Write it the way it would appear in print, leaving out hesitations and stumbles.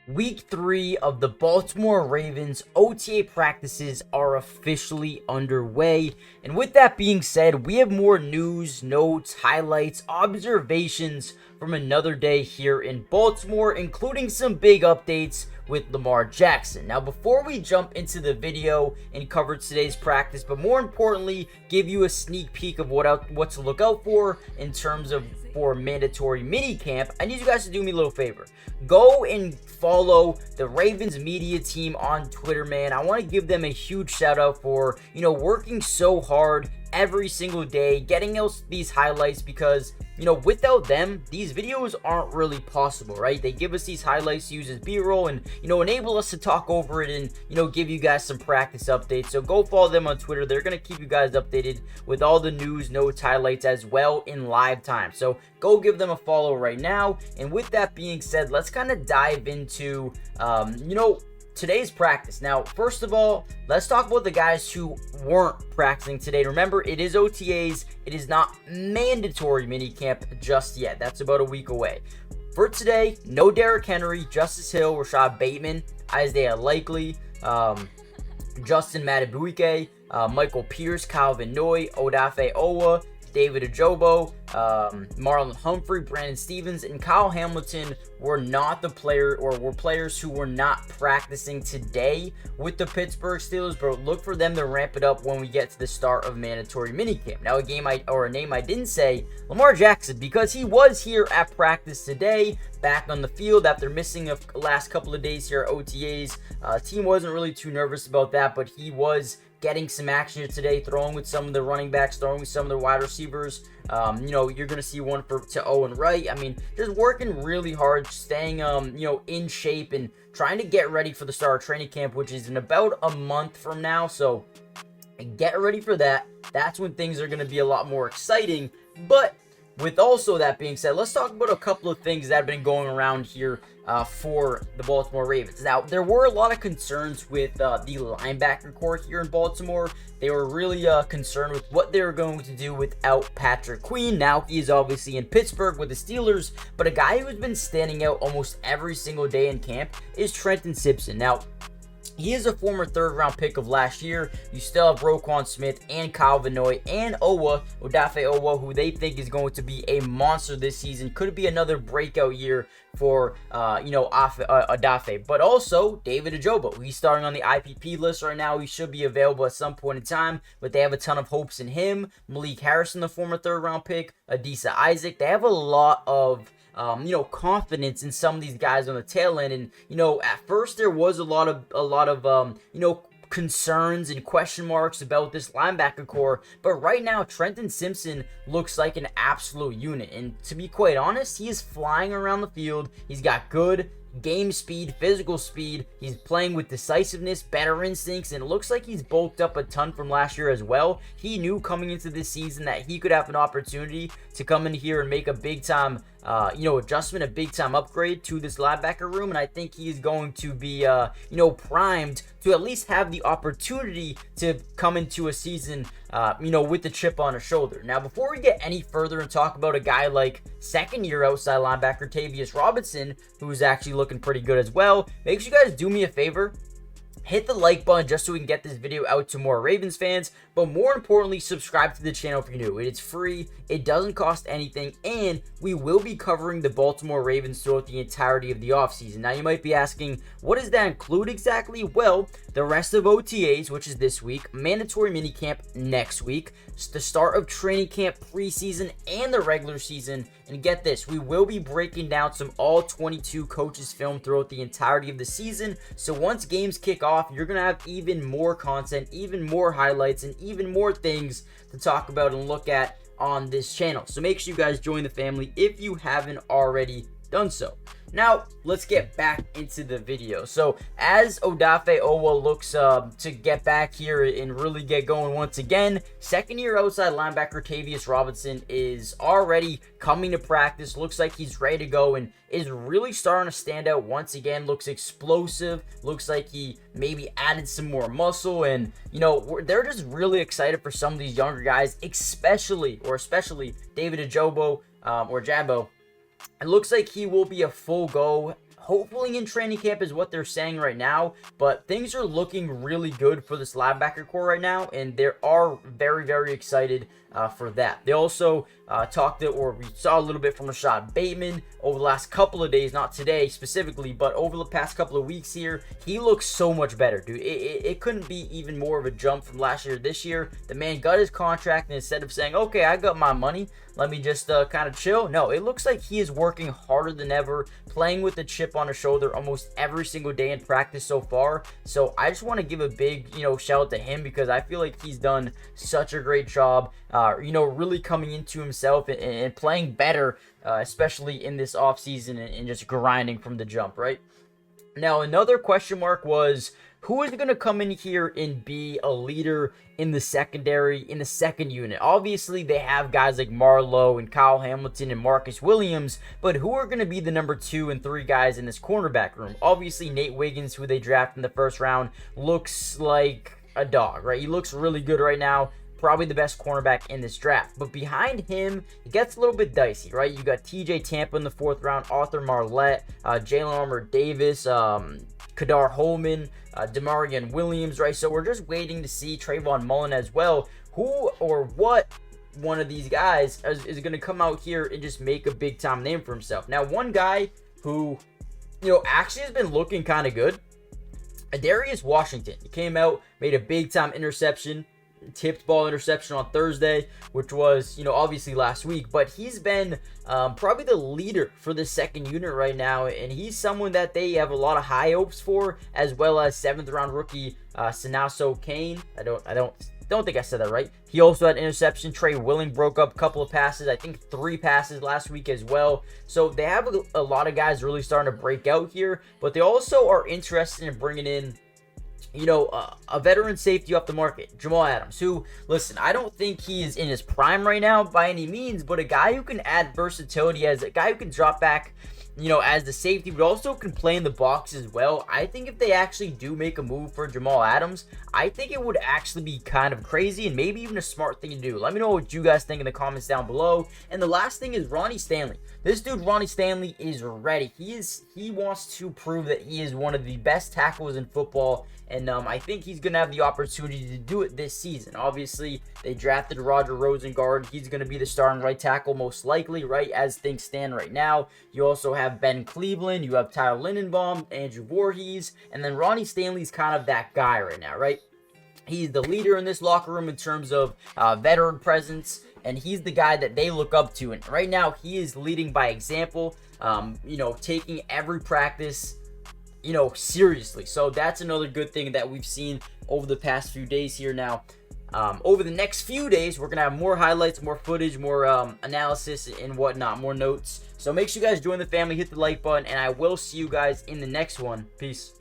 Week 3 of the Baltimore Ravens OTA practices are officially underway. And with that being said, we have more news, notes, highlights, observations from another day here in Baltimore, including some big updates with Lamar Jackson. Now, before we jump into the video and cover today's practice, but more importantly, give you a sneak peek of what to look out for in terms of for mandatory mini camp, I need you guys to do me a little favor. Go and follow the Ravens media team on Twitter, man. I want to give them a huge shout out for, working so hard every single day, getting us these highlights because, without them, these videos aren't really possible, right? They give us these highlights to use as B-roll and, enable us to talk over it and, give you guys some practice updates. So go follow them on Twitter. They're going to keep you guys updated with all the news, notes, highlights as well in live time. So go give them a follow right now. And with that being said, let's kind of dive into, today's practice. Now, first of all, let's talk about the guys who weren't practicing today. Remember, it is OTAs. It is not mandatory minicamp just yet. That's about a week away. For today, no Derrick Henry, Justice Hill, Rashad Bateman, Isaiah Likely, Justin Matabuike, Michael Pierce, Calvin Noy, Odafe Owa, David Ajobo, Marlon Humphrey, Brandon Stevens, and Kyle Hamilton were not the were players who were not practicing today with the Pittsburgh Steelers, but look for them to ramp it up when we get to the start of mandatory minicamp. Now, a name I didn't say, Lamar Jackson, because he was here at practice today, back on the field after missing the last couple of days here at OTAs. Team wasn't really too nervous about that, but he was getting some action here today, throwing with some of the running backs, throwing with some of the wide receivers. You're going to see one to Owen Wright. I mean, just working really hard, staying, in shape and trying to get ready for the start of training camp, which is in about a month from now. So get ready for that. That's when things are going to be a lot more exciting. But with also that being said, let's talk about a couple of things that have been going around here for the Baltimore Ravens. Now, there were a lot of concerns with the linebacker core here in Baltimore. They were really concerned with what they were going to do without Patrick Queen. Now, he is obviously in Pittsburgh with the Steelers, but a guy who's been standing out almost every single day in camp is Trenton Simpson. Now, he is a former third-round pick of last year. You still have Roquan Smith and Kyle Vanoy and Odafe Owa, who they think is going to be a monster this season. Could be another breakout year for, Odafe. But also, David Ajobo. He's starting on the IPP list right now. He should be available at some point in time, but they have a ton of hopes in him. Malik Harrison, the former third-round pick. Adisa Isaac. They have a lot of confidence in some of these guys on the tail end. And, at first there was a lot of concerns and question marks about this linebacker core. But right now, Trenton Simpson looks like an absolute unit. And to be quite honest, he is flying around the field. He's got good game speed, physical speed. He's playing with decisiveness, better instincts, and it looks like he's bulked up a ton from last year as well. He knew coming into this season that he could have an opportunity to come in here and make a big time adjustment, a big time upgrade to this linebacker room, and I think he's going to be primed to at least have the opportunity to come into a season with the chip on his shoulder. Now, before we get any further and talk about a guy like second-year outside linebacker Tavius Robinson, who's actually looking pretty good as well, make sure you guys do me a favor. Hit the like button just so we can get this video out to more Ravens fans. But more importantly, subscribe to the channel if you're new. It's free. It doesn't cost anything. And we will be covering the Baltimore Ravens throughout the entirety of the offseason. Now, you might be asking, what does that include exactly? Well, the rest of OTAs, which is this week, mandatory minicamp next week, the start of training camp preseason and the regular season. And get this, we will be breaking down some all 22 coaches film throughout the entirety of the season. So once games kick off, you're going to have even more content, even more highlights, and even more things to talk about and look at on this channel. So make sure you guys join the family if you haven't already done so. Now, let's get back into the video. So, as Odafe Owa looks to get back here and really get going once again, second-year outside linebacker Tavius Robinson is already coming to practice. Looks like he's ready to go and is really starting to stand out once again. Looks explosive. Looks like he maybe added some more muscle. And, they're just really excited for some of these younger guys, especially David Ajobo or Jabo. It looks like he will be a full go, hopefully in training camp is what they're saying right now, but things are looking really good for this linebacker core right now, and they are very, very excited for that. They also we saw a little bit from Rashad Bateman over the last couple of days, not today specifically, but over the past couple of weeks here. He looks so much better, dude. It couldn't be even more of a jump from last year to this year. The man got his contract, and instead of saying, okay, I got my money, let me just kind of chill. No, it looks like he is working harder than ever, playing with a chip on his shoulder almost every single day in practice so far. So I just want to give a big, shout out to him, because I feel like he's done such a great job, really coming into himself and playing better, especially in this offseason and just grinding from the jump, right? Now, another question mark was, who is going to come in here and be a leader in the secondary, in the second unit? Obviously, they have guys like Marlowe and Kyle Hamilton and Marcus Williams, but who are going to be the number 2 and 3 guys in this cornerback room? Obviously, Nate Wiggins, who they drafted in the first round, looks like a dog, right? He looks really good right now. Probably the best cornerback in this draft. But behind him, it gets a little bit dicey, right? You got TJ Tampa in the 4th round, Arthur Marlette, Jalen Armour Davis, Kadar Holman, Demarion Williams, right? So we're just waiting to see Trayvon Mullen as well. Who or what one of these guys is going to come out here and just make a big time name for himself. Now, one guy who, actually has been looking kind of good, Adarius Washington. He came out, made a big time interception, tipped ball interception on Thursday, which was, obviously last week, but he's been probably the leader for the second unit right now, and he's someone that they have a lot of high hopes for, as well as 7th round rookie Sinaso Kane. I don't think I said that right. He also had interception. Trey Willing broke up a couple of passes, I think 3 passes last week as well. So they have a lot of guys really starting to break out here, but they also are interested in bringing in a veteran safety off the market, Jamal Adams, who, listen, I don't think he is in his prime right now by any means, but a guy who can add versatility, as a guy who can drop back, as the safety, but also can play in the box as well. I think if they actually do make a move for Jamal Adams, I think it would actually be kind of crazy and maybe even a smart thing to do. Let me know what you guys think in the comments down below. And the last thing is Ronnie Stanley. This dude, Ronnie Stanley, is ready. He wants to prove that he is one of the best tackles in football, and I think he's going to have the opportunity to do it this season. Obviously, they drafted Roger Rosengard. He's going to be the starting right tackle most likely, right, as things stand right now. You also have Ben Cleveland. You have Tyler Lindenbaum, Andrew Voorhees, and then Ronnie Stanley's kind of that guy right now, right? He's the leader in this locker room in terms of veteran presence, and he's the guy that they look up to. And right now, he is leading by example, taking every practice seriously. So that's another good thing that we've seen over the past few days here. Now, over the next few days, we're going to have more highlights, more footage, more analysis and whatnot, more notes. So make sure you guys join the family, hit the like button, and I will see you guys in the next one. Peace.